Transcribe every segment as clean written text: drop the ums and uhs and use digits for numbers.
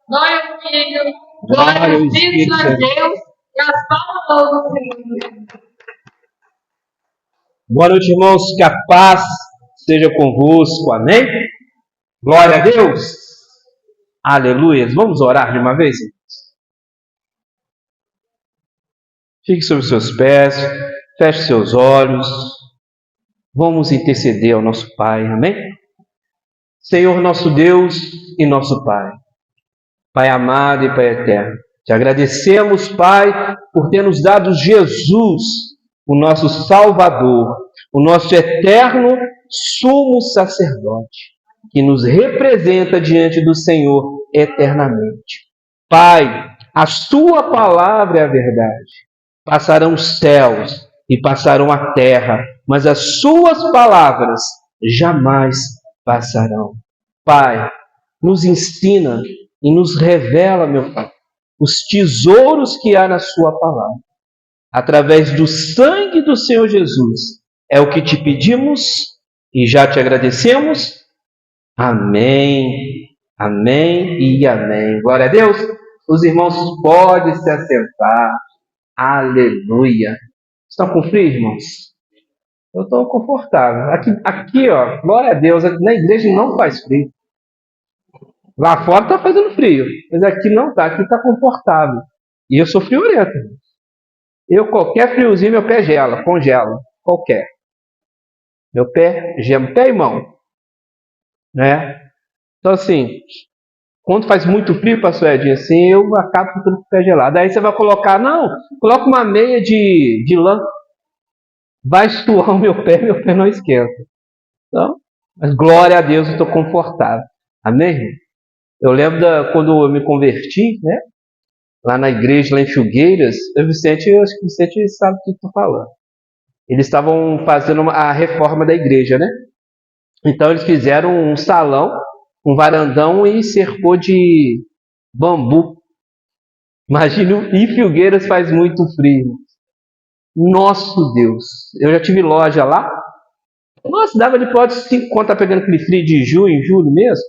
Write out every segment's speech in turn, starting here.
Glória ao Filho, Glória glória ao ao Espírito Espírito Santo. de Deus e as palmas do Senhor. Boa noite, irmãos. Que a paz seja convosco. Amém? Glória a Deus. Aleluia. Vamos orar de uma vez? Fique sobre os seus pés. Feche seus olhos. Vamos interceder ao nosso Pai. Amém? Senhor, nosso Deus e nosso Pai. Pai amado e Pai eterno. Te agradecemos, Pai, por ter nos dado Jesus, o nosso Salvador, o nosso eterno sumo sacerdote, que nos representa diante do Senhor eternamente. Pai, a sua palavra é a verdade. Passarão os céus e passarão a terra, mas as suas palavras jamais passarão. Pai, nos ensina e nos revela, meu Pai, os tesouros que há na sua palavra. Através do sangue do Senhor Jesus, é o que te pedimos e já te agradecemos. Amém, amém e amém. Glória a Deus. Os irmãos podem se assentar. Aleluia. Estão com frio, irmãos? Eu estou confortável. Aqui, ó, glória a Deus, na igreja não faz frio. Lá fora está fazendo frio, mas aqui não está, aqui está confortável. E eu sou friorento. Eu, qualquer friozinho, meu pé gela, congela, qualquer. Meu pé gela, pé e mão. Né? Então, assim, quando faz muito frio, pastor Edinho, assim, eu acabo ficando com o pé gelado. Aí você vai colocar, não, coloca uma meia de lã. Vai suar o meu pé não esquenta. Então, mas glória a Deus, eu estou confortável. Amém, irmão? Eu lembro quando eu me converti, né? Lá na igreja, lá em Filgueiras, eu acho que o Vicente sabe o que eu estou falando. Eles estavam fazendo a reforma da igreja, né? Então eles fizeram um salão, um varandão e cercou de bambu. Imagina, em Filgueiras faz muito frio. Nosso Deus! Eu já tive loja lá. Nossa, dava de pode 5 conto, tá pegando aquele frio de junho, julho mesmo.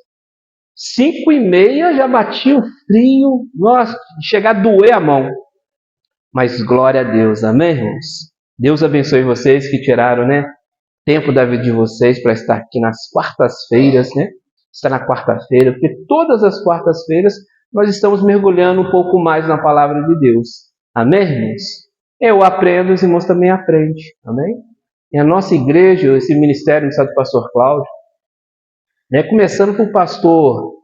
5:30 já batia o frio. Nossa, chegar a doer a mão. Mas glória a Deus, amém, irmãos? Deus abençoe vocês que tiraram, né, tempo da vida de vocês para estar aqui nas quartas-feiras, né? Estar na quarta-feira, porque todas as quartas-feiras nós estamos mergulhando um pouco mais na palavra de Deus. Amém, irmãos? Eu aprendo, os irmãos também aprendem. Amém? E a nossa igreja, esse ministério do pastor Cláudio, né, começando com o pastor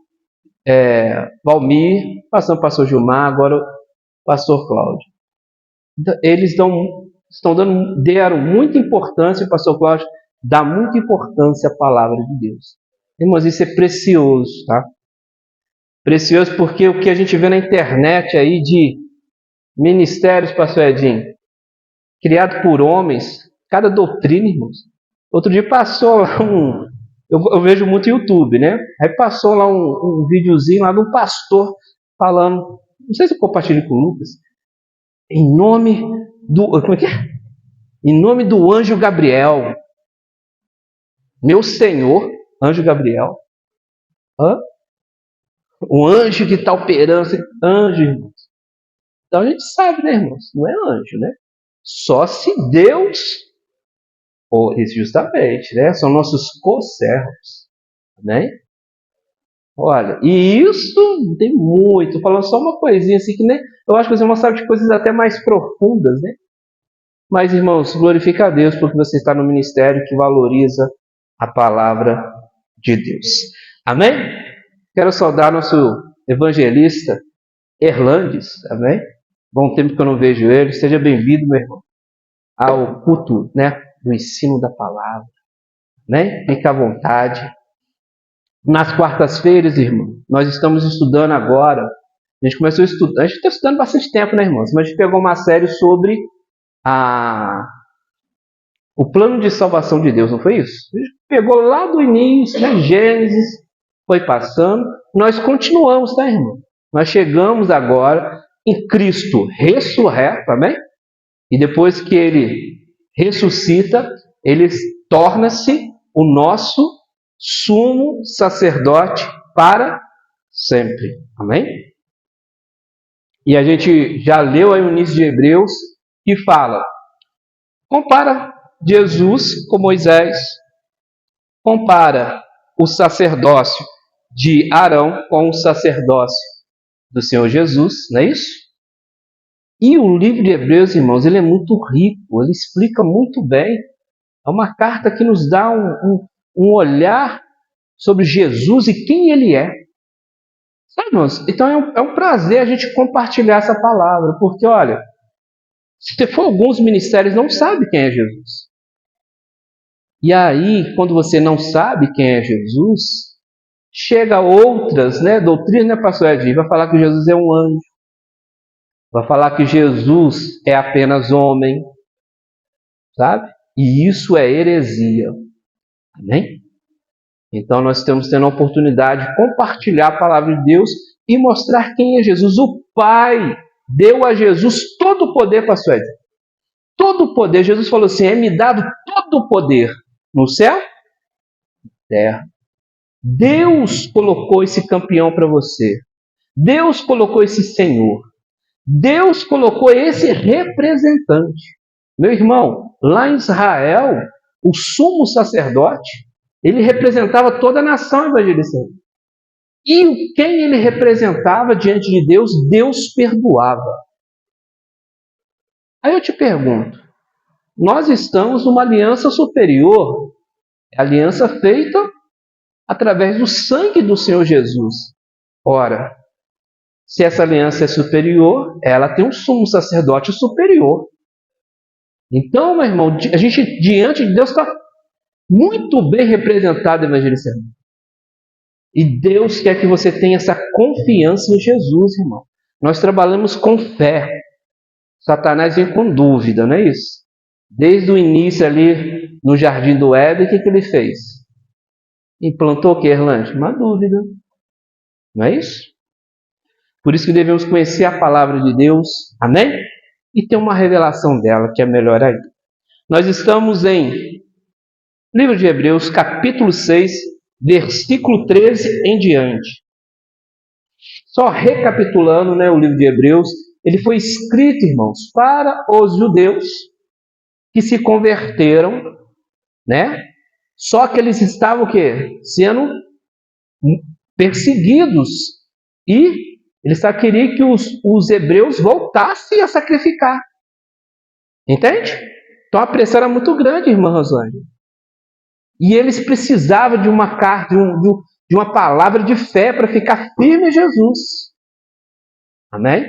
Valmir, passando o pastor Gilmar, agora o pastor Cláudio. Eles deram muita importância, o pastor Cláudio dá muita importância à palavra de Deus. Irmãos, isso é precioso, tá? Precioso porque o que a gente vê na internet aí de ministérios, pastor Edinho, criado por homens, cada doutrina, irmãos. Outro dia passou lá eu vejo muito YouTube, né? Aí passou lá um videozinho lá de um pastor falando, não sei se eu compartilho com o Lucas, em nome do... Como é que é? Em nome do anjo Gabriel. Meu Senhor, anjo Gabriel. Hã? O anjo que está operando. Anjo, irmãos. Então a gente sabe, né, irmãos? Não é anjo, né? Só se Deus... justamente, né? São nossos co-servos. Né? Olha, e isso tem muito. Estou falando só uma coisinha assim que, né? Eu acho que você sabe de coisas até mais profundas, né? Mas, irmãos, glorifica a Deus porque você está no ministério que valoriza a palavra de Deus. Amém? Quero saudar nosso evangelista Erlandes. Amém? Bom tempo que eu não vejo ele. Seja bem-vindo, meu irmão, ao culto, né, do ensino da palavra. Né? Fique à vontade. Nas quartas-feiras, irmão, nós estamos estudando agora. A gente começou a estudar. A gente está estudando bastante tempo, né, irmãos? Mas a gente pegou uma série sobre o plano de salvação de Deus, não foi isso? A gente pegou lá do início, né? Gênesis, foi passando. Nós continuamos, tá, irmão? Nós chegamos agora em Cristo ressurreto, amém? E depois que ele ressuscita, ele torna-se o nosso sumo sacerdote para sempre. Amém? E a gente já leu aí o início de Hebreus, que fala, compara Jesus com Moisés, compara o sacerdócio de Arão com o sacerdócio do Senhor Jesus, não é isso? E o livro de Hebreus, irmãos, ele é muito rico, ele explica muito bem. É uma carta que nos dá um olhar sobre Jesus e quem ele é. Sabe, irmãos? Então é um prazer a gente compartilhar essa palavra, porque, olha, se for alguns ministérios não sabe quem é Jesus. E aí, quando você não sabe quem é Jesus, chega outras, doutrinas, pastor Edir, vai falar que Jesus é um anjo, vai falar que Jesus é apenas homem, sabe? E isso é heresia. Amém? Então nós estamos tendo a oportunidade de compartilhar a palavra de Deus e mostrar quem é Jesus. O Pai deu a Jesus todo o poder, pastor Edir. Todo o poder. Jesus falou assim, é-me dado todo o poder no céu e na terra. Deus colocou esse campeão para você. Deus colocou esse Senhor. Deus colocou esse representante. Meu irmão, lá em Israel, o sumo sacerdote, ele representava toda a nação evangelizando. E quem ele representava diante de Deus, Deus perdoava. Aí eu te pergunto, nós estamos numa aliança superior, aliança feita através do sangue do Senhor Jesus. Ora, se essa aliança é superior, ela tem um sumo sacerdote superior. Então, meu irmão, a gente diante de Deus está muito bem representado evangelizando. E Deus quer que você tenha essa confiança em Jesus, irmão. Nós trabalhamos com fé. Satanás vem com dúvida, não é isso? Desde o início ali no Jardim do Éden, o que ele fez? Implantou o que, Erlande? Uma dúvida. Não é isso? Por isso que devemos conhecer a palavra de Deus, amém? E ter uma revelação dela, que é melhor ainda. Nós estamos em livro de Hebreus, capítulo 6, versículo 13 em diante. Só recapitulando, o livro de Hebreus, ele foi escrito, irmãos, para os judeus que se converteram, Só que eles estavam o quê? Sendo perseguidos. E eles só queriam que os hebreus voltassem a sacrificar. Entende? Então a pressão era muito grande, irmã Rosângela. E eles precisavam de uma carta, de uma palavra de fé para ficar firme em Jesus. Amém?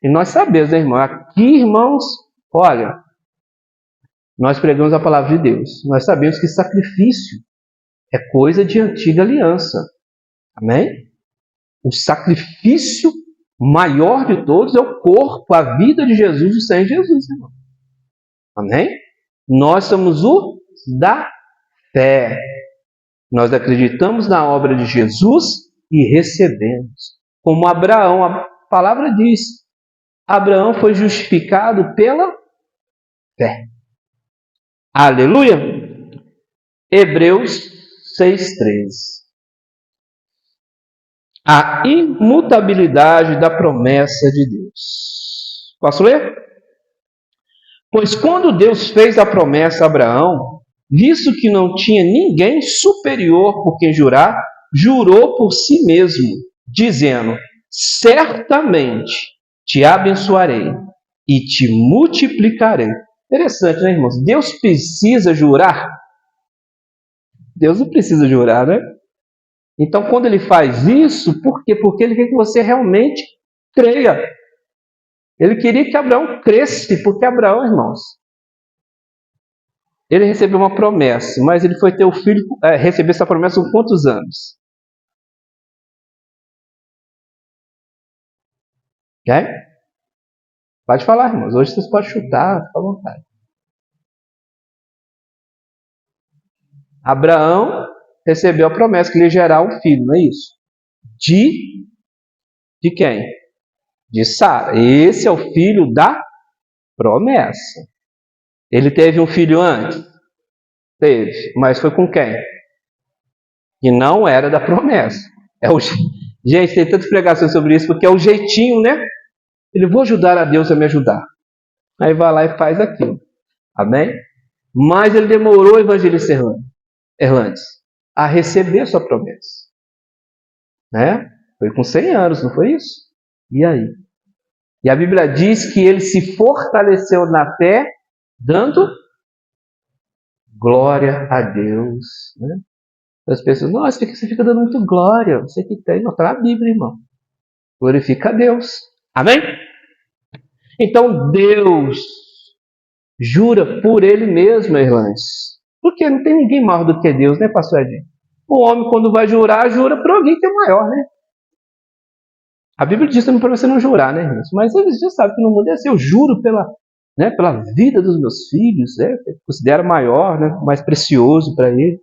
E nós sabemos, irmão, aqui, irmãos, olha, nós pregamos a palavra de Deus. Nós sabemos que sacrifício é coisa de antiga aliança. Amém? O sacrifício maior de todos é o corpo, a vida de Jesus, o sangue de Jesus, irmão. Amém? Nós somos o da fé. Nós acreditamos na obra de Jesus e recebemos. Como Abraão, a palavra diz, Abraão foi justificado pela fé. Aleluia! Hebreus 6,13. A imutabilidade da promessa de Deus. Posso ler? Pois quando Deus fez a promessa a Abraão, visto que não tinha ninguém superior por quem jurar, jurou por si mesmo, dizendo, certamente te abençoarei e te multiplicarei. Interessante, né, irmãos? Deus precisa jurar? Deus não precisa jurar, né? Então, quando ele faz isso, por quê? Porque ele quer que você realmente creia. Ele queria que Abraão cresce, porque Abraão, irmãos, ele recebeu uma promessa, mas ele foi ter o filho, receber essa promessa com quantos anos? Pode falar, irmãos. Hoje vocês podem chutar, fica à vontade. Abraão recebeu a promessa que ele ia gerar um filho, não é isso? De quem? De Sara. Esse é o filho da promessa. Ele teve um filho antes? Teve. Mas foi com quem? Que não era da promessa. Gente, tem tanta pregação sobre isso, porque é o jeitinho, né? Ele, vou ajudar a Deus a me ajudar. Aí vai lá e faz aquilo. Amém? Mas ele demorou, o evangelista Erlandes, a receber sua promessa. Né? Foi com 100 anos, não foi isso? E aí? E a Bíblia diz que ele se fortaleceu na fé, dando glória a Deus. Né? As pessoas, nossa, por que você fica dando muito glória? Você que tem, não está na Bíblia, irmão. Glorifica a Deus. Amém? Então Deus jura por Ele mesmo, irmãs. Porque não tem ninguém maior do que Deus, né, pastor Edinho? O homem, quando vai jurar, jura por alguém que é maior, né? A Bíblia diz também para você não jurar, né, irmãos? Mas eles já sabem que no mundo é assim. Eu juro pela vida dos meus filhos, né? Considera maior, né? Mais precioso para ele.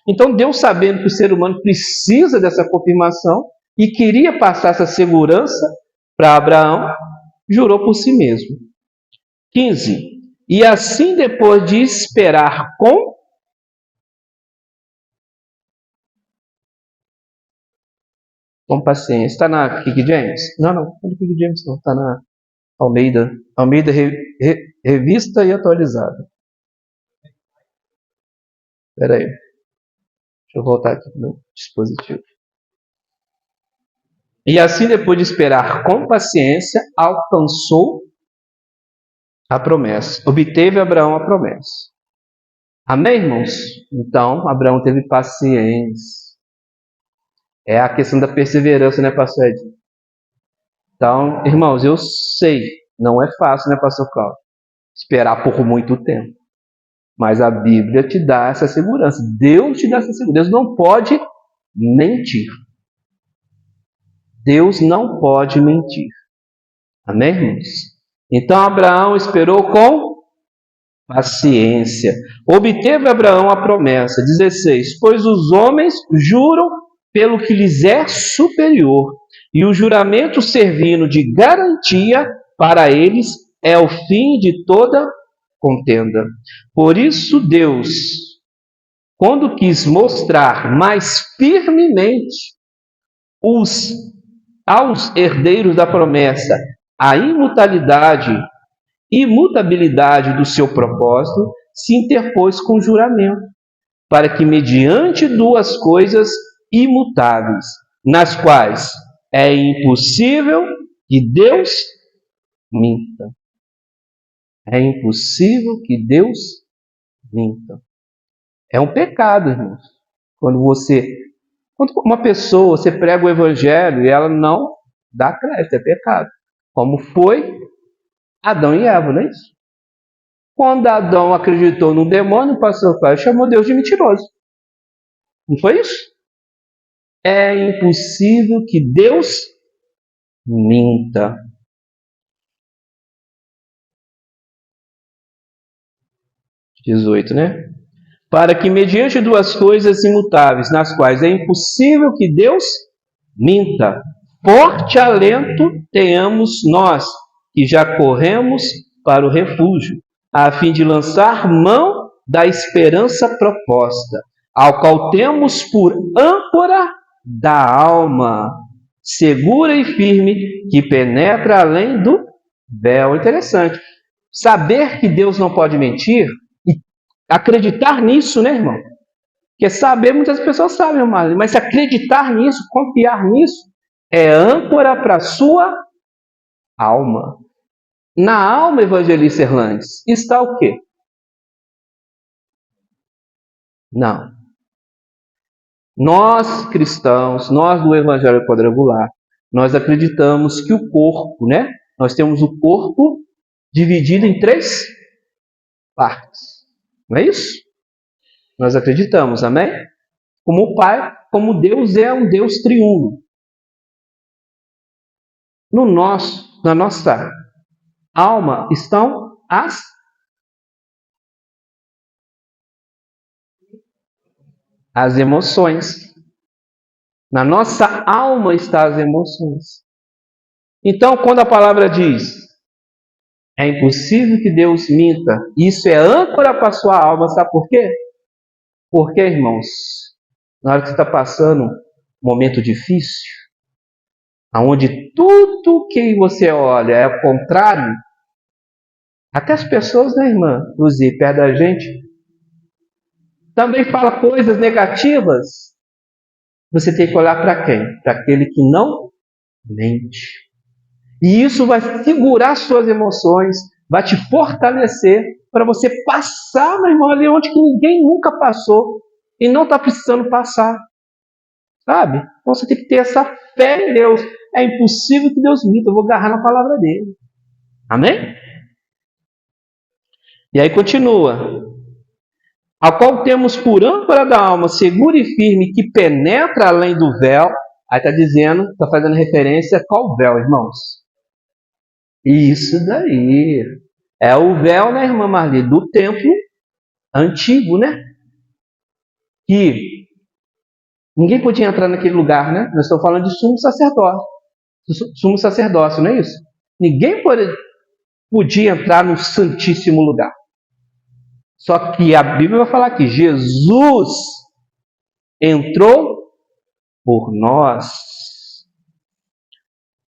Então, Deus, sabendo que o ser humano precisa dessa confirmação e queria passar essa segurança para Abraão, jurou por si mesmo. 15. E assim, depois de esperar com paciência. Está na King James? Não é na King James, não. Está na Almeida. Almeida Revista e Atualizada. Espera aí. Deixa eu voltar aqui no meu dispositivo. E assim, depois de esperar com paciência, alcançou a promessa. Obteve Abraão a promessa. Amém, irmãos? Então, Abraão teve paciência. É a questão da perseverança, né, pastor Ed? Então, irmãos, eu sei, não é fácil, né, pastor Cláudio? Esperar por muito tempo. Mas a Bíblia te dá essa segurança. Deus te dá essa segurança. Deus não pode mentir. Deus não pode mentir. Amém, irmãos? Então, Abraão esperou com paciência. Obteve Abraão a promessa. 16. Pois os homens juram pelo que lhes é superior, e o juramento servindo de garantia para eles é o fim de toda contenda. Por isso Deus, quando quis mostrar mais firmemente aos herdeiros da promessa a imutabilidade do seu propósito, se interpôs com juramento, para que mediante duas coisas imutáveis, nas quais é impossível que Deus minta. É impossível que Deus minta. É um pecado, irmãos. Quando uma pessoa, você prega o evangelho e ela não dá crédito, é pecado. Como foi Adão e Eva, não é isso? Quando Adão acreditou no demônio, o pastor Cláudio chamou Deus de mentiroso. Não foi isso? É impossível que Deus minta. (18), né? Para que mediante duas coisas imutáveis, nas quais é impossível que Deus minta, forte alento tenhamos nós, que já corremos para o refúgio, a fim de lançar mão da esperança proposta, ao qual temos por âncora da alma, segura e firme, que penetra além do véu. Interessante. Saber que Deus não pode mentir e acreditar nisso, né, irmão? Porque saber, muitas pessoas sabem, mas acreditar nisso, confiar nisso, é âncora para a sua alma. Na alma, evangelista Erlandes, está o quê? Não. Nós, cristãos, nós do Evangelho Quadrangular, nós acreditamos que o corpo, né? Nós temos o corpo dividido em 3 partes. Não é isso? Nós acreditamos, amém? Como o Pai, como Deus é um Deus triuno. Na nossa alma estão as emoções. Na nossa alma estão as emoções. Então, quando a palavra diz, é impossível que Deus minta, isso é âncora para a sua alma, sabe por quê? Porque, irmãos, na hora que você está passando um momento difícil, onde tudo que você olha é o contrário, até as pessoas, né, irmã, inclusive, perto da gente, também fala coisas negativas. Você tem que olhar para quem? Para aquele que não mente. E isso vai segurar suas emoções, vai te fortalecer para você passar, meu irmão, ali onde que ninguém nunca passou e não está precisando passar. Sabe? Então você tem que ter essa fé em Deus. É impossível que Deus minta, eu vou agarrar na palavra dele. Amém? E aí continua. A qual temos por âncora da alma segura e firme, que penetra além do véu. Aí está dizendo, está fazendo referência a qual véu, irmãos? Isso daí. É o véu, né, irmã Marli, do templo antigo, né? Que ninguém podia entrar naquele lugar, né? Nós estamos falando de sumo sacerdócio. Sumo sacerdócio, não é isso? Ninguém podia entrar no santíssimo lugar. Só que a Bíblia vai falar que Jesus entrou por nós.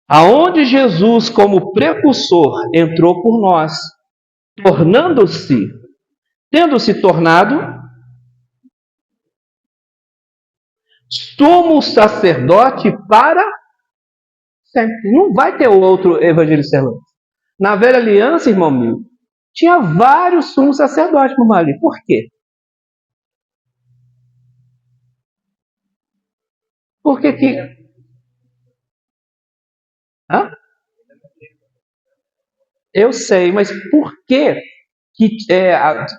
Aonde Jesus, como precursor, entrou por nós, tendo se tornado sumo sacerdote para sempre. Não vai ter outro evangelista irmão. Na velha aliança, irmão meu, tinha vários sumos sacerdotes por ali. Por quê? Por que que... Hã? Eu sei, mas por que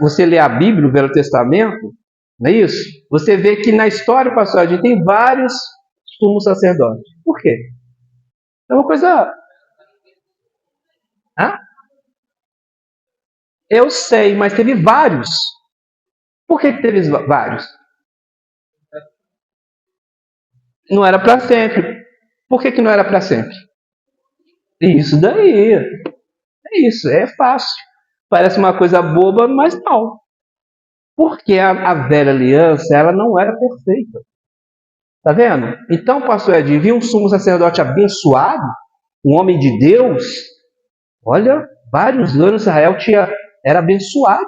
você lê a Bíblia, o Velho Testamento, não é isso? Você vê que na história passada a gente tem vários sumos sacerdotes. Por quê? É uma coisa... Hã? Eu sei, mas teve vários. Por que teve vários? Não era para sempre. Por que não era para sempre? Isso daí. É isso, é fácil. Parece uma coisa boba, mas não. Porque a velha aliança, ela não era perfeita. Tá vendo? Então, pastor Edinho, viu um sumo sacerdote abençoado, um homem de Deus. Olha, vários anos Israel era abençoado.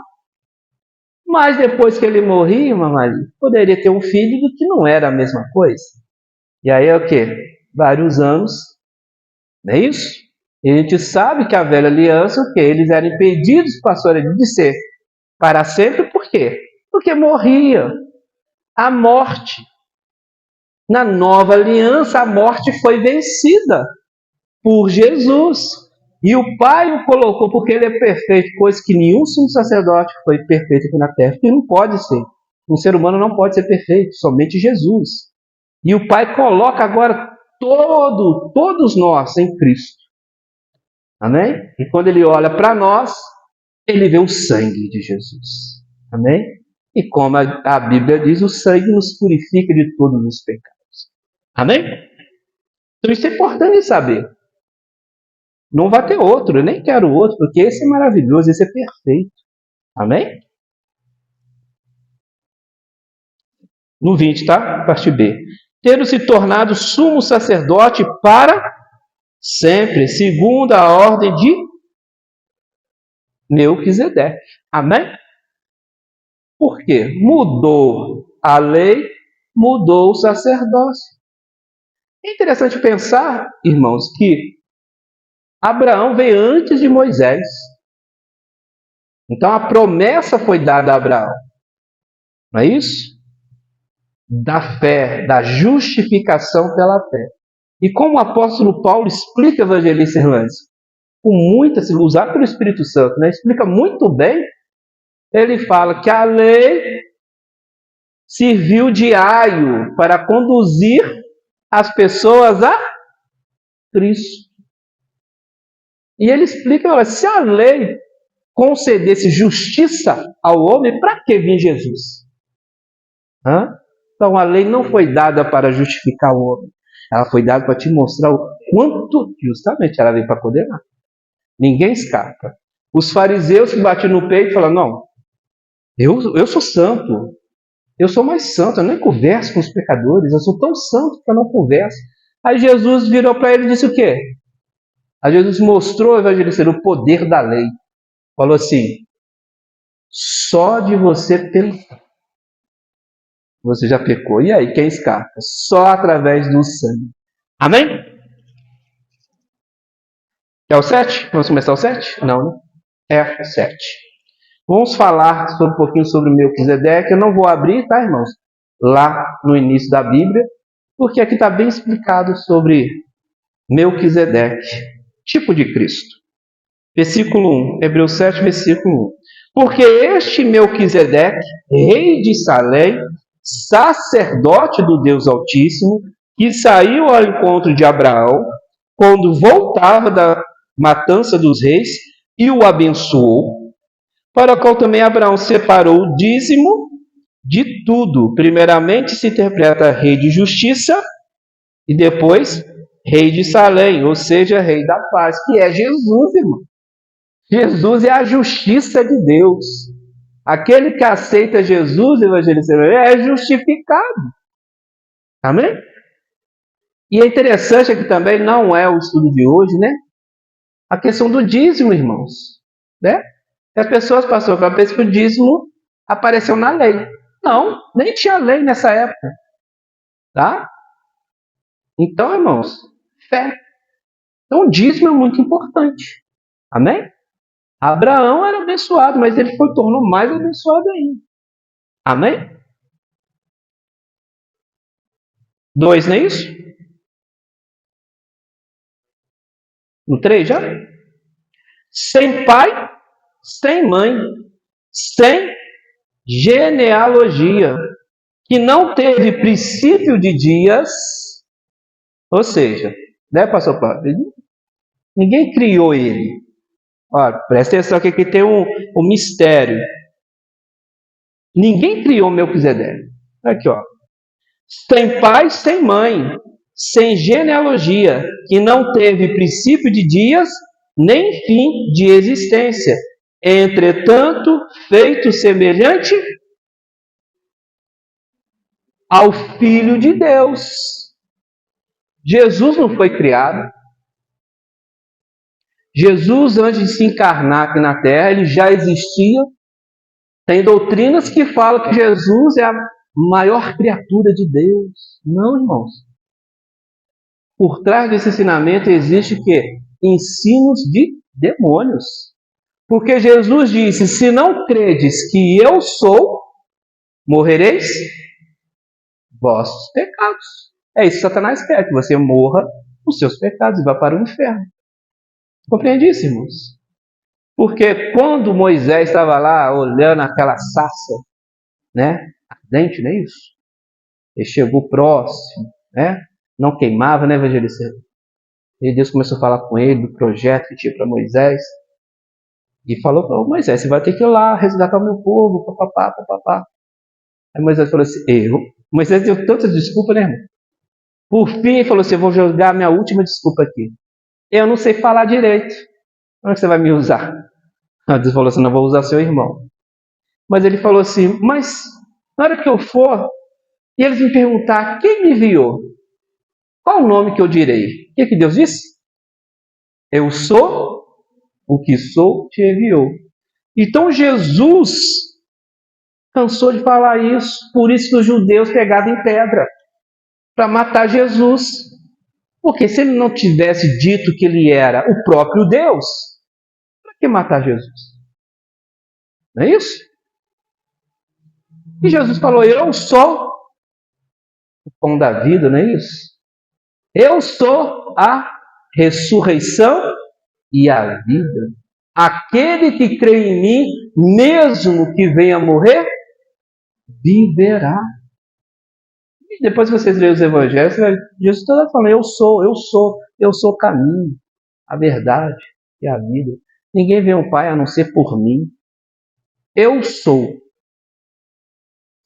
Mas depois que ele morria, mamãe, poderia ter um filho do que não era a mesma coisa. E aí é o quê? Vários anos. Não é isso? E a gente sabe que a velha aliança, o quê? Eles eram impedidos, pastor Edinho, de ser para sempre. Por quê? Porque morria. A morte. Na nova aliança, a morte foi vencida por Jesus. E o Pai o colocou porque ele é perfeito, coisa que nenhum sumo sacerdote foi perfeito aqui na terra. E não pode ser. Um ser humano não pode ser perfeito, somente Jesus. E o Pai coloca agora todos nós em Cristo. Amém? E quando ele olha para nós, ele vê o sangue de Jesus. Amém? E como a Bíblia diz, o sangue nos purifica de todos os pecados. Amém? Então isso é importante saber. Não vai ter outro, eu nem quero outro, porque esse é maravilhoso, esse é perfeito. Amém? No 20, tá? Parte B. Tendo se tornado sumo sacerdote para sempre, segundo a ordem de Melquisedeque. Amém? Por quê? Mudou a lei, mudou o sacerdócio. É interessante pensar, irmãos, que Abraão veio antes de Moisés. Então a promessa foi dada a Abraão. Não é isso? Da fé, da justificação pela fé. E como o apóstolo Paulo explica o evangelista Irlandes, com muita, se usar pelo Espírito Santo, né? Explica muito bem. Ele fala que a lei serviu de aio para conduzir as pessoas a Cristo. E ele explica, olha, se a lei concedesse justiça ao homem, para que vir Jesus? Então a lei não foi dada para justificar o homem. Ela foi dada para te mostrar o quanto, justamente, ela veio para condenar. Ninguém escapa. Os fariseus que batiam no peito falaram, não, eu sou santo. Eu sou mais santo, eu nem converso com os pecadores. Eu sou tão santo que eu não converso. Aí Jesus virou para ele e disse o quê? Aí Jesus mostrou ao evangelista o poder da lei. Falou assim, só de você pensar, você já pecou. E aí, quem escapa? Só através do sangue. Amém? É o 7? Vamos começar o 7? Não, né? É o 7. Vamos falar um pouquinho sobre Melquisedeque. Eu não vou abrir, tá, irmãos? Lá no início da Bíblia, porque aqui está bem explicado sobre Melquisedeque, tipo de Cristo. Versículo 1, Hebreus 7, versículo 1. Porque este Melquisedeque, rei de Salém, sacerdote do Deus Altíssimo, que saiu ao encontro de Abraão, quando voltava da matança dos reis, e o abençoou, para o qual também Abraão separou o dízimo de tudo. Primeiramente se interpreta rei de justiça, e depois rei de Salém, ou seja, rei da paz, que é Jesus, irmão. Jesus é a justiça de Deus. Aquele que aceita Jesus, evangelista, é justificado. Amém? E é interessante que também não é o estudo de hoje, né? A questão do dízimo, irmãos. Né? As pessoas passaram para pensar que o dízimo apareceu na lei. Não, nem tinha lei nessa época. Tá? Então, irmãos, fé. Então, o dízimo é muito importante. Amém? Abraão era abençoado, mas ele tornou mais abençoado ainda. Amém? 2, não é isso? No 3 já? Sem pai, sem mãe, sem genealogia, que não teve princípio de dias, ou seja, né, pastor Paulo? Ninguém criou ele. Olha, presta atenção aqui que tem um mistério. Ninguém criou Melquisedeque. Aqui, ó. Sem pai, sem mãe, sem genealogia, que não teve princípio de dias, nem fim de existência. Entretanto, feito semelhante ao Filho de Deus. Jesus não foi criado. Jesus, antes de se encarnar aqui na Terra, ele já existia. Tem doutrinas que falam que Jesus é a maior criatura de Deus. Não, irmãos. Por trás desse ensinamento existe o quê? Ensinos de demônios. Porque Jesus disse, se não credes que eu sou, morrereis vossos pecados. É isso que Satanás quer, que você morra os seus pecados e vá para o inferno. Compreende isso, irmãos? Porque quando Moisés estava lá olhando aquela sarça, né, ardente, não é isso? Ele chegou próximo, né? Não queimava, né, evangelista? E Deus começou a falar com ele do projeto que tinha para Moisés. E falou para Moisés, você vai ter que ir lá resgatar o meu povo, papapá, papapá. Aí Moisés falou assim, eu? Moisés deu tantas desculpas, né, irmão? Por fim, ele falou assim, eu vou jogar minha última desculpa aqui. Eu não sei falar direito. Como é que você vai me usar? Aí Deus falou assim, não vou usar seu irmão. Mas ele falou assim, mas na hora que eu for, e eles me perguntar, quem me enviou? Qual o nome que eu direi? O que Deus disse? Eu sou o que sou, te enviou. Então Jesus cansou de falar isso, por isso que os judeus pegavam em pedra para matar Jesus. Porque se ele não tivesse dito que ele era o próprio Deus, para que matar Jesus? Não é isso? E Jesus falou, eu sou o pão da vida, não é isso? Eu sou a ressurreição e a vida. Aquele que crê em mim, mesmo que venha morrer, viverá. E depois que vocês lerem os evangelhos, Jesus está falando, eu sou o caminho, a verdade e a vida. Ninguém vê o Pai a não ser por mim. Eu sou.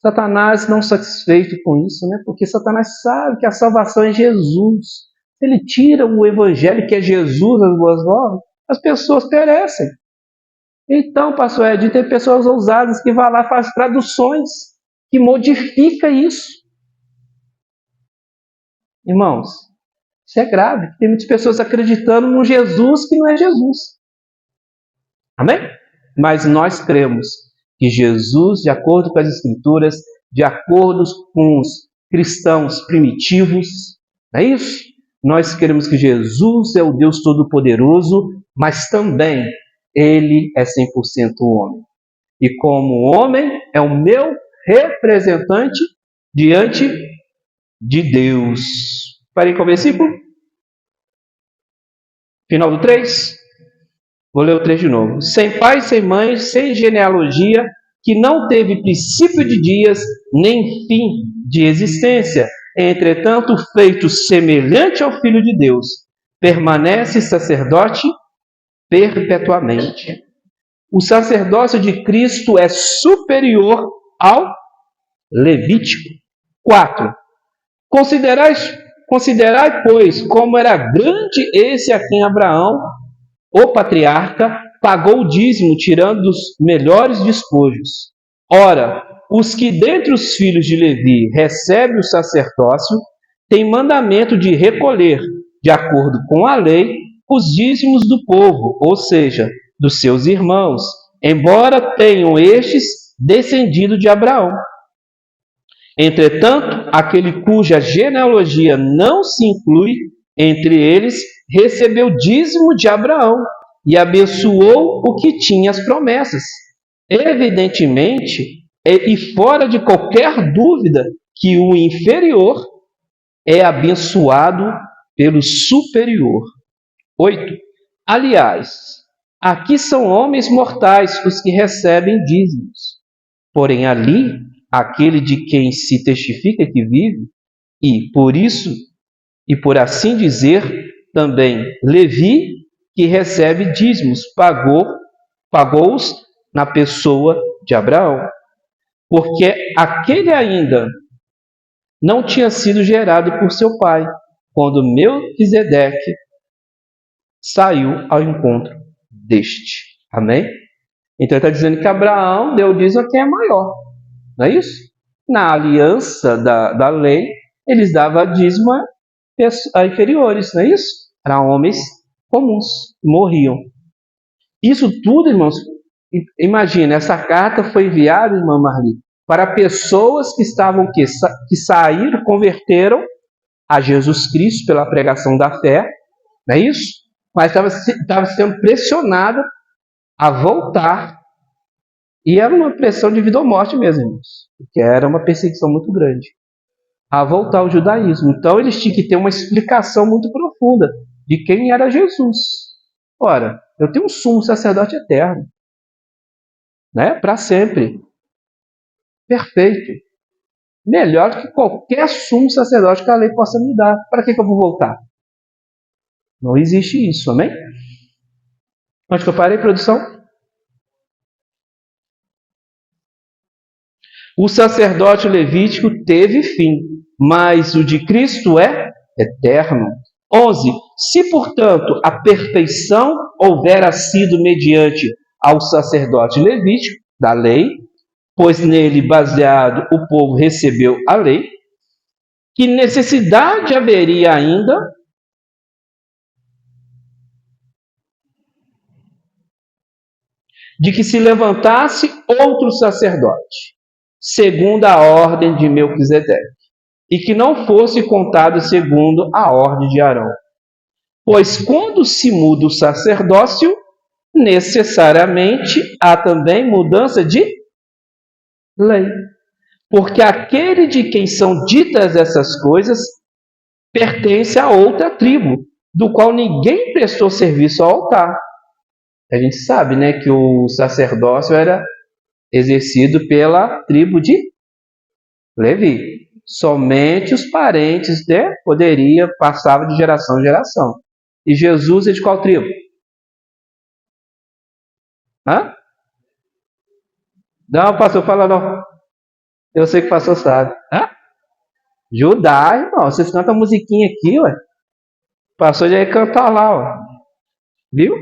Satanás não satisfeito com isso, né? Porque Satanás sabe que a salvação é Jesus. Se ele tira o evangelho que é Jesus, as boas novas, as pessoas perecem. Então, pastor Ed, tem pessoas ousadas que vão lá e fazem traduções que modifica isso. Irmãos, Isso é grave. Tem muitas pessoas acreditando num Jesus que não é Jesus. Amém? Mas nós cremos que Jesus, de acordo com as Escrituras, de acordo com os cristãos primitivos, não é isso? Nós queremos que Jesus é o Deus Todo-Poderoso, mas também Ele é 100% homem. E como homem, é o meu representante diante de Deus. Parei com o versículo? Final do 3? Vou ler o 3 de novo. Sem pai, sem mãe, sem genealogia, que não teve princípio de dias, nem fim de existência, entretanto feito semelhante ao Filho de Deus, permanece sacerdote perpetuamente. O sacerdócio de Cristo é superior ao Levítico. 4. Considerai, pois, como era grande esse a quem Abraão, o patriarca, pagou o dízimo, tirando dos melhores despojos. Ora, os que dentre os filhos de Levi recebem o sacerdócio, têm mandamento de recolher, de acordo com a lei, os dízimos do povo, ou seja, dos seus irmãos, embora tenham estes descendido de Abraão. Entretanto, aquele cuja genealogia não se inclui entre eles, recebeu dízimo de Abraão e abençoou o que tinha as promessas. Evidentemente, e fora de qualquer dúvida, que o inferior é abençoado pelo superior. 8. Aliás, aqui são homens mortais os que recebem dízimos. Porém, ali, aquele de quem se testifica que vive, e por isso, e por assim dizer, também Levi, que recebe dízimos, pagou-os na pessoa de Abraão. Porque aquele ainda não tinha sido gerado por seu pai, quando Melquisedeque saiu ao encontro deste. Amém? Então ele está dizendo que Abraão deu dízimo a quem é maior. Não é isso? Na aliança da lei, eles davam dízimo a inferiores, não é isso? Para homens comuns, morriam. Isso tudo, irmãos, imagina, essa carta foi enviada, irmã Marli, para pessoas que estavam que saíram, converteram a Jesus Cristo pela pregação da fé, não é isso? Mas estava sendo pressionada a voltar. E era uma pressão de vida ou morte mesmo, irmãos, porque era uma perseguição muito grande. A voltar ao judaísmo. Então eles tinham que ter uma explicação muito profunda de quem era Jesus. Ora, eu tenho um sumo sacerdote eterno, né? Para sempre. Perfeito. Melhor do que qualquer sumo sacerdote que a lei possa me dar. Para que eu vou voltar? Não existe isso, amém? Onde que eu parei, produção? O sacerdote levítico teve fim, mas o de Cristo é eterno. 11. Se, portanto, a perfeição houvera sido mediante ao sacerdote levítico, da lei, pois nele baseado o povo recebeu a lei, que necessidade haveria ainda de que se levantasse outro sacerdote, segundo a ordem de Melquisedeque, e que não fosse contado segundo a ordem de Arão. Pois quando se muda o sacerdócio, necessariamente há também mudança de lei. Porque aquele de quem são ditas essas coisas pertence a outra tribo, do qual ninguém prestou serviço ao altar. A gente sabe, né, que o sacerdócio era exercido pela tribo de Levi. Somente os parentes poderiam, passava de geração em geração. E Jesus é de qual tribo? Hã? Não, pastor, fala não. Eu sei que o pastor sabe. Hã? Judá, irmão. Vocês cantam a musiquinha aqui, ué. O pastor já ia cantar lá, ó. Viu?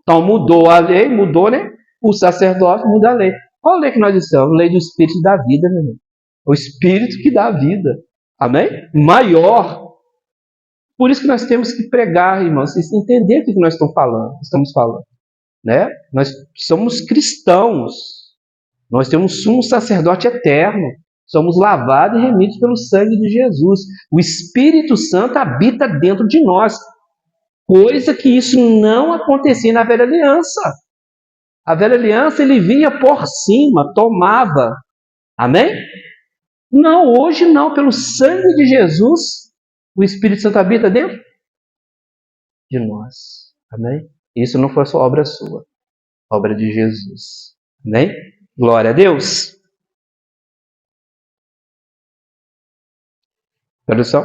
Então mudou a lei, mudou, né? O sacerdócio muda a lei. Qual a lei que nós estamos? Lei do Espírito da vida, meu irmão. O Espírito que dá vida. Amém? Maior. Por isso que nós temos que pregar, irmãos, e entender o que nós estamos falando, né? Nós somos cristãos, nós temos um sumo sacerdote eterno, somos lavados e remidos pelo sangue de Jesus. O Espírito Santo habita dentro de nós, coisa que isso não acontecia na velha aliança. A velha aliança ele vinha por cima, tomava. Amém? Não, hoje não, pelo sangue de Jesus, o Espírito Santo habita dentro de nós. Amém? Isso não foi só obra sua, obra de Jesus. Amém? Glória a Deus. Tradução.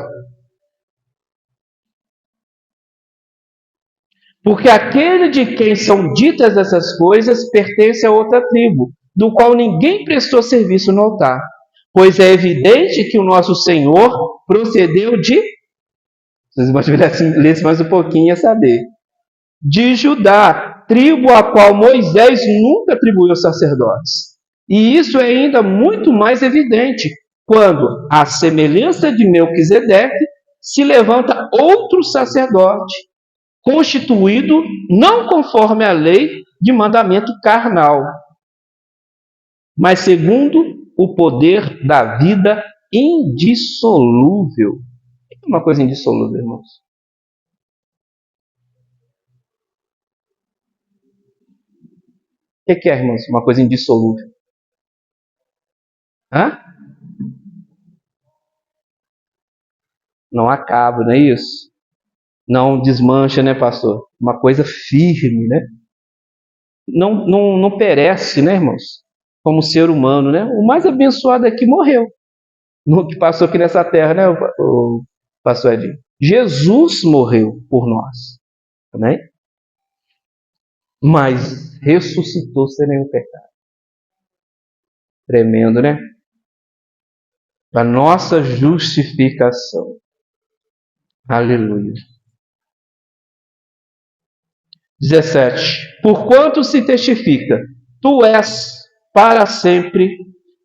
Porque aquele de quem são ditas essas coisas pertence a outra tribo, do qual ninguém prestou serviço no altar. Pois é evidente que o nosso Senhor procedeu de... Vocês lessem mais um pouquinho a saber. De Judá, tribo a qual Moisés nunca atribuiu sacerdotes. E isso é ainda muito mais evidente quando, à semelhança de Melquisedeque, se levanta outro sacerdote, constituído não conforme a lei de mandamento carnal, mas segundo o poder da vida indissolúvel. O que é uma coisa indissolúvel, irmãos? O que é, irmãos? Uma coisa indissolúvel. Hã? Não acaba, não é isso? Não desmancha, né, pastor? Uma coisa firme, né? Não perece, né, irmãos? Como ser humano, né? O mais abençoado aqui morreu. No que passou aqui nessa terra, né, o pastor Edinho? Jesus morreu por nós. Amém? Mas ressuscitou sem nenhum pecado. Tremendo, né? A nossa justificação. Aleluia. 17. Porquanto se testifica, tu és para sempre,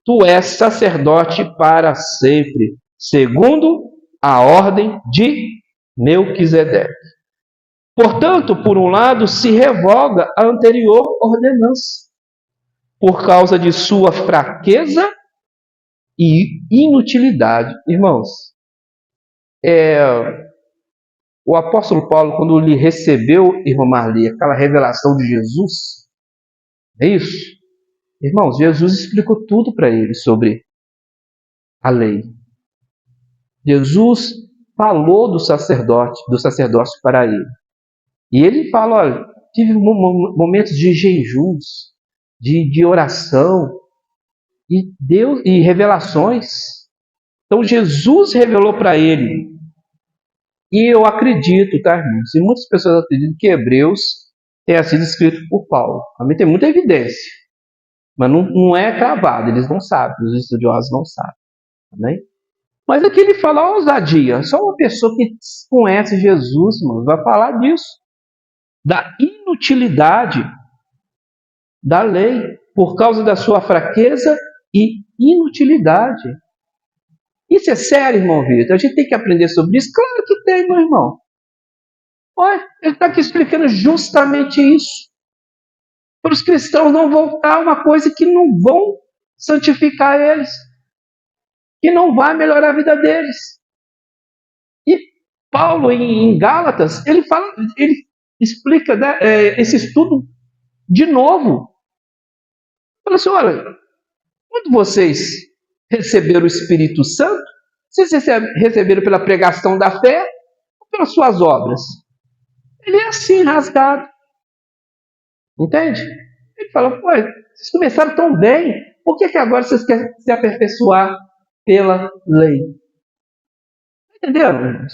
tu és sacerdote para sempre, segundo a ordem de Melquisedeque. Portanto, por um lado, se revoga a anterior ordenança, por causa de sua fraqueza e inutilidade. Irmãos, o apóstolo Paulo, quando lhe recebeu, irmã Marli, aquela revelação de Jesus, é isso? Irmãos, Jesus explicou tudo para ele sobre a lei. Jesus falou do sacerdócio para ele. E ele fala, olha, tive momentos de jejuns, de oração, e Deus e revelações. Então Jesus revelou para ele. E eu acredito, tá, irmãos? E muitas pessoas acreditam que Hebreus tenha sido escrito por Paulo. Também tem muita evidência. Mas não é cravado, eles não sabem, os estudiosos não sabem. Amém? Mas aqui ele fala ousadia. Só uma pessoa que conhece Jesus, irmãos, vai falar disso. Da inutilidade da lei, por causa da sua fraqueza e inutilidade. Isso é sério, irmão Vitor? A gente tem que aprender sobre isso? Claro que tem, meu irmão. Olha, ele está aqui explicando justamente isso. Para os cristãos não voltar a uma coisa que não vão santificar eles, que não vai melhorar a vida deles. E Paulo, em Gálatas, ele explica, né, esse estudo de novo. Fala assim, olha, quando vocês receberam o Espírito Santo, vocês receberam pela pregação da fé ou pelas suas obras? Ele é assim, rasgado. Entende? Ele fala, pô, vocês começaram tão bem, por que agora vocês querem se aperfeiçoar pela lei? Entenderam, irmãos?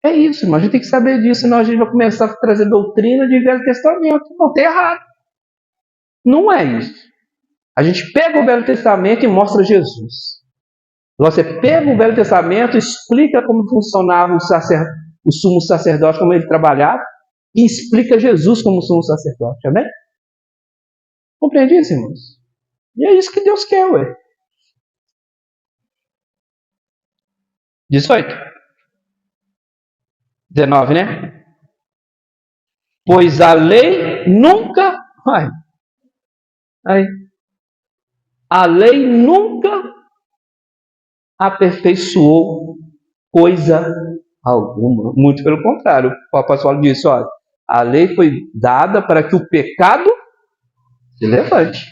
É isso, irmão. A gente tem que saber disso, senão a gente vai começar a trazer doutrina de Velho Testamento. Não, tem errado. Não é isso. A gente pega o Velho Testamento e mostra Jesus. Você pega o Velho Testamento, explica como funcionava o sumo sacerdote, como ele trabalhava, e explica Jesus como sumo sacerdote. Amém? Compreende isso, irmãos? E é isso que Deus quer, ué. 18. 19, né? Pois a lei nunca... a lei nunca aperfeiçoou coisa alguma. Muito pelo contrário. O apóstolo Paulo disse, olha, a lei foi dada para que o pecado se levante.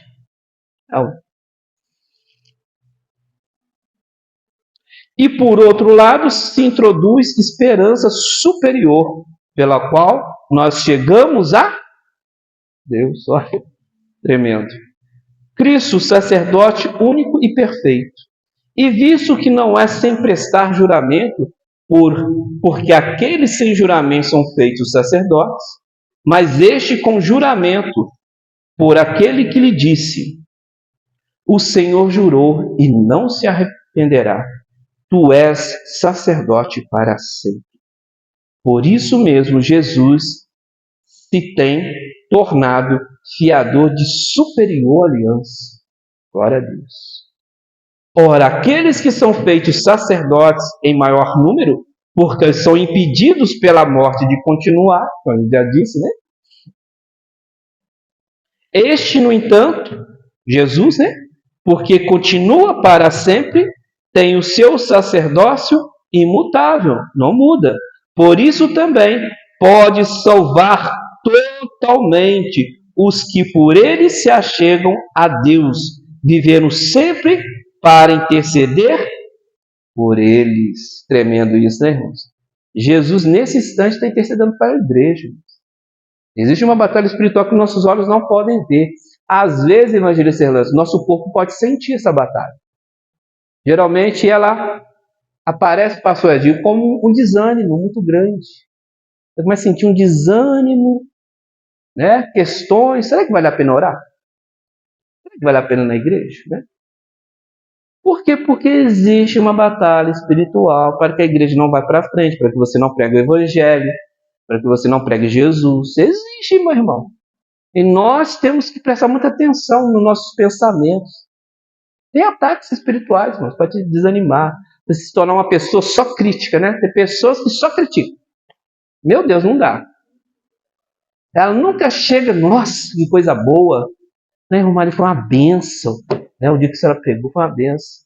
E por outro lado, se introduz esperança superior, pela qual nós chegamos a Deus. Olha, tremendo. Cristo, sacerdote único e perfeito. E visto que não é sem prestar juramento, porque aqueles sem juramento são feitos sacerdotes, mas este com juramento, por aquele que lhe disse: o Senhor jurou e não se arrependerá, tu és sacerdote para sempre. Por isso mesmo, Jesus se tem tornado fiador de superior aliança. Glória a Deus. Ora, aqueles que são feitos sacerdotes em maior número, porque são impedidos pela morte de continuar, como já disse, né? Este, no entanto, Jesus, né? Porque continua para sempre, tem o seu sacerdócio imutável, não muda. Por isso também pode salvar totalmente os que por ele se achegam a Deus, vivendo sempre para interceder por eles. Tremendo isso, né, irmãos? Jesus, nesse instante, está intercedendo para a igreja. Existe uma batalha espiritual que nossos olhos não podem ver. Às vezes, evangelista Erlânio, nosso corpo pode sentir essa batalha. Geralmente, ela aparece, pastor Edinho, como um desânimo muito grande. Você começa a sentir um desânimo, né? Questões. Será que vale a pena orar? Será que vale a pena ir na igreja? Né? Por quê? Porque existe uma batalha espiritual para que a igreja não vá para frente, para que você não pregue o evangelho, para que você não pregue Jesus. Existe, meu irmão. E nós temos que prestar muita atenção nos nossos pensamentos. Tem ataques espirituais, irmãos, para te desanimar, para se tornar uma pessoa só crítica, né? Tem pessoas que só criticam. Meu Deus, não dá. Ela nunca chega, nossa, que coisa boa. Né, irmão, foi uma bênção. Né, o dia que a senhora pegou foi uma bênção.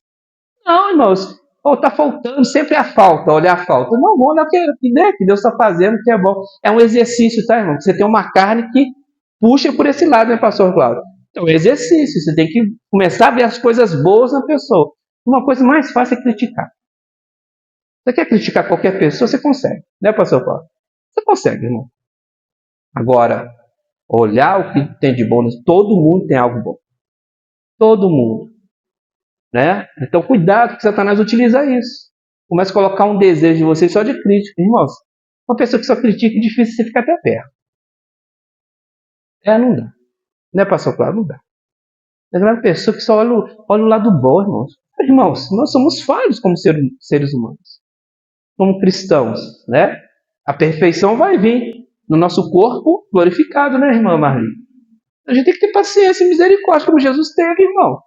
Não, irmãos, está faltando, sempre a falta, olhar a falta. Não, vamos olhar o que Deus está fazendo, que é bom. É um exercício, tá, irmão? Você tem uma carne que puxa por esse lado, né, pastor Cláudio? Então, é um exercício, você tem que começar a ver as coisas boas na pessoa. Uma coisa mais fácil é criticar. Você quer criticar qualquer pessoa, você consegue, né, pastor Cláudio? Você consegue, irmão. Agora, olhar o que tem de bom, todo mundo tem algo bom. Todo mundo. Né? Então, cuidado, que Satanás utiliza isso. Começa a colocar um desejo de vocês só de crítica. Irmãos, uma pessoa que só critica é difícil você ficar até perto. Não dá. Não é, pastor Cláudio? Não dá. É uma pessoa que só olha o lado bom, irmãos. Irmãos, nós somos falhos como seres humanos. Como cristãos, né? A perfeição vai vir no nosso corpo glorificado, né, irmã Marli? A gente tem que ter paciência e misericórdia, como Jesus teve, irmão.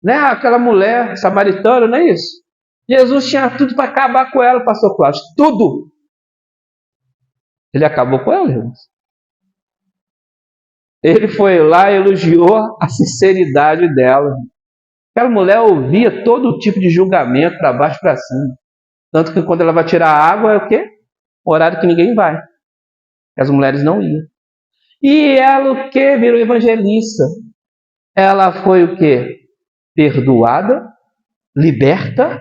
Né? Aquela mulher samaritana, não é isso? Jesus tinha tudo para acabar com ela, pastor Cláudio. Tudo. Ele acabou com ela, irmãos. Ele foi lá e elogiou a sinceridade dela. Aquela mulher ouvia todo tipo de julgamento para baixo e para cima. Tanto que quando ela vai tirar a água, é o quê? O horário que ninguém vai. As mulheres não iam. E ela o quê? Virou evangelista. Ela foi o quê? Perdoada, liberta,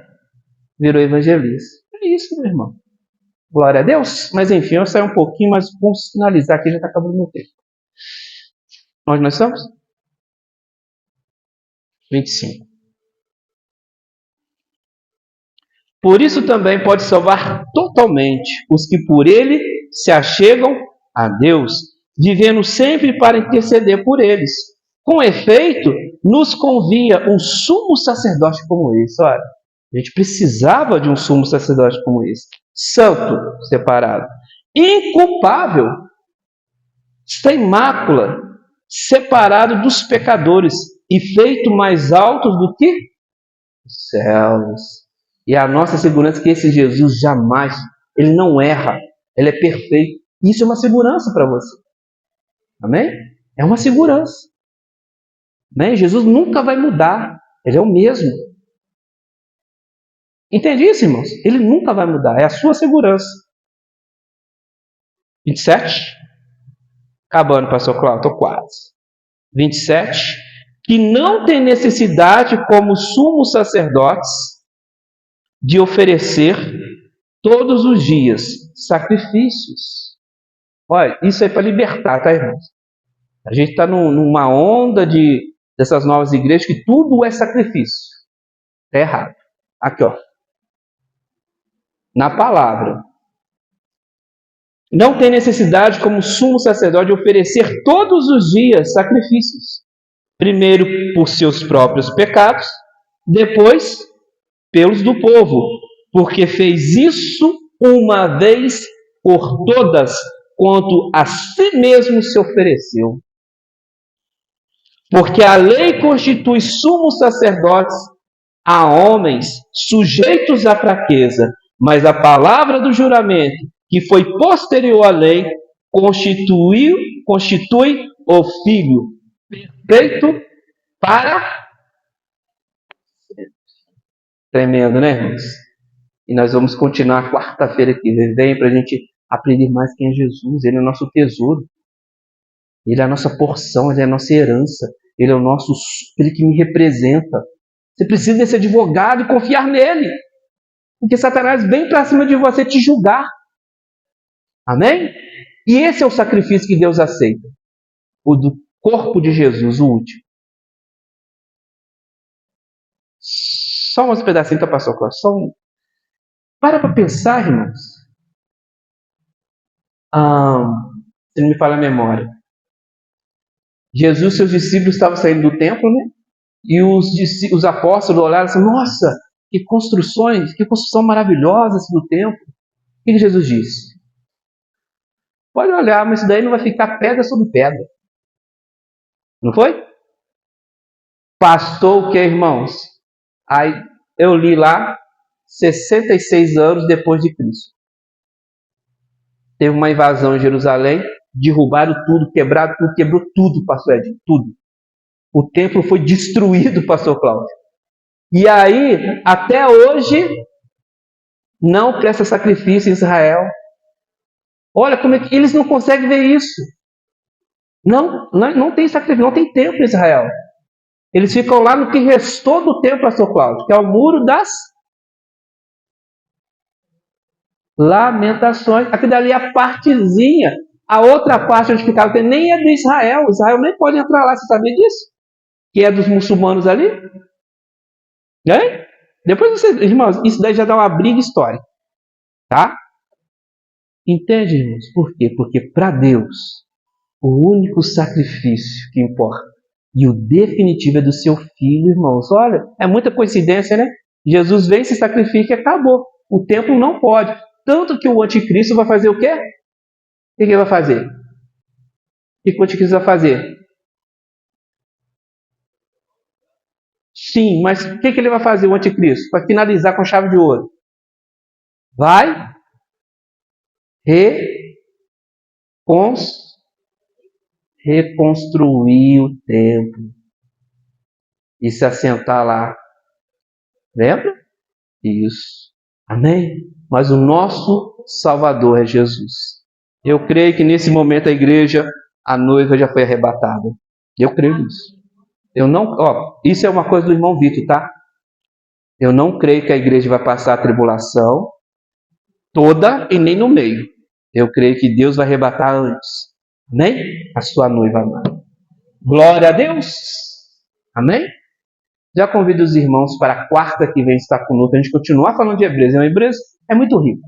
virou evangelista. É isso, meu irmão. Glória a Deus. Mas enfim, eu saio um pouquinho, mas vamos finalizar aqui, já está acabando o meu tempo. Onde nós estamos? 25. Por isso também pode salvar totalmente os que por ele se achegam a Deus, vivendo sempre para interceder por eles. Com efeito, nos convia um sumo sacerdote como esse. Olha, a gente precisava de um sumo sacerdote como esse. Santo, separado. Inculpável, sem mácula, separado dos pecadores e feito mais alto do que os céus. E a nossa segurança é que esse Jesus jamais Ele não erra. Ele é perfeito. Isso é uma segurança para você. Amém? É uma segurança. Amém? Jesus nunca vai mudar. Ele é o mesmo. Entende isso, irmãos? Ele nunca vai mudar. É a sua segurança. 27. Acabando, pastor Cláudio. Estou quase. 27. Que não tem necessidade, como sumos sacerdotes, de oferecer todos os dias sacrifícios. Olha, isso é para libertar, tá, irmãos? A gente está numa onda dessas novas igrejas que tudo é sacrifício. É errado. Aqui, ó. Na palavra. Não tem necessidade, como sumo sacerdote, de oferecer todos os dias sacrifícios. Primeiro por seus próprios pecados, depois pelos do povo, porque fez isso uma vez por todas, quanto a si mesmo se ofereceu. Porque a lei constitui sumos sacerdotes a homens sujeitos à fraqueza, mas a palavra do juramento, que foi posterior à lei, constitui o Filho perfeito para... Tremendo, né, irmãos? E nós vamos continuar quarta-feira que vem para a gente aprender mais quem é Jesus. Ele é o nosso tesouro. Ele é a nossa porção, ele é a nossa herança. Ele é o nosso, ele que me representa. Você precisa desse advogado e confiar nele. Porque Satanás vem para cima de você te julgar. Amém? E esse é o sacrifício que Deus aceita. O do corpo de Jesus, o último. Só uns pedacinhos, tá, pastor Cláudio? Para pensar, irmãos. Se não me falha a memória. Jesus e seus discípulos estavam saindo do templo, né? E os apóstolos olharam assim, nossa, que construção maravilhosa do templo. O que Jesus disse? Pode olhar, mas isso daí não vai ficar pedra sobre pedra. Não foi? Pastor o que, irmãos? Aí eu li lá, 66 anos depois de Cristo. Teve uma invasão em Jerusalém, derrubaram tudo, quebraram tudo, quebrou tudo, pastor Ed, tudo. O templo foi destruído, pastor Cláudio. E aí, até hoje, não presta sacrifício em Israel. Olha como é que eles não conseguem ver isso. Não tem sacrifício, não tem templo em Israel. Eles ficam lá no que restou do templo, pastor Cláudio, que é o muro das Lamentações. Aquilo ali é a partezinha. A outra parte onde ficava nem é de Israel. Israel nem pode entrar lá, você sabia disso? Que é dos muçulmanos ali. Depois vocês, irmãos, isso daí já dá uma briga histórica. Tá? Entende, irmãos? Por quê? Porque para Deus, o único sacrifício que importa e o definitivo é do seu filho, irmãos. Olha, é muita coincidência, né? Jesus vem, se sacrifica e acabou. O templo não pode. Tanto que o anticristo vai fazer o quê? O que ele vai fazer? O que o anticristo vai fazer? Sim, mas o que ele vai fazer, o anticristo? Para finalizar com chave de ouro. Vai reconstruir o templo e se assentar lá. Lembra? Isso. Amém? Mas o nosso Salvador é Jesus. Eu creio que nesse momento a igreja, a noiva já foi arrebatada. Eu creio nisso. Isso é uma coisa do irmão Vitor, tá? Eu não creio que a igreja vai passar a tribulação toda e nem no meio. Eu creio que Deus vai arrebatar antes. Amém? A sua noiva amada. Glória a Deus. Amém? Já convido os irmãos para a quarta que vem estar conosco. A gente continuar falando de Hebreus. O Hebreus é muito rico.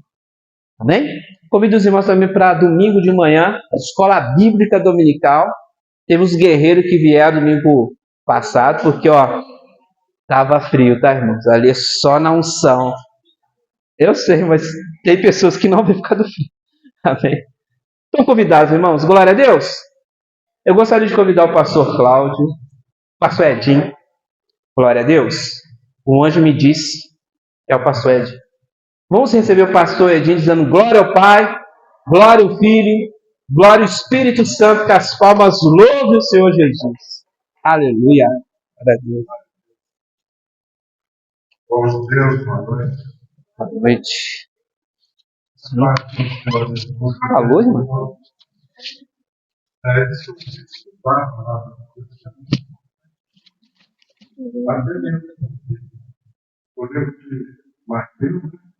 Amém? Convido os irmãos também para domingo de manhã, escola bíblica dominical. Teve os guerreiros que vieram domingo passado, porque estava frio, tá, irmãos? Ali é só na unção. Eu sei, mas tem pessoas que não vão ficar do frio. Amém? Estão convidados, irmãos? Glória a Deus. Eu gostaria de convidar o pastor Cláudio, pastor Edinho. Glória a Deus. O anjo me disse que é o pastor Ed. Vamos receber o pastor Edinho dizendo glória ao Pai, glória ao Filho, glória ao Espírito Santo, que as palmas louvem o Senhor Jesus. Aleluia. Glória a Deus. Bom Deus, boa noite. Boa noite. Falou, Falou, irmão? Deixa eu desculpar a palavra. Podemos que Mateus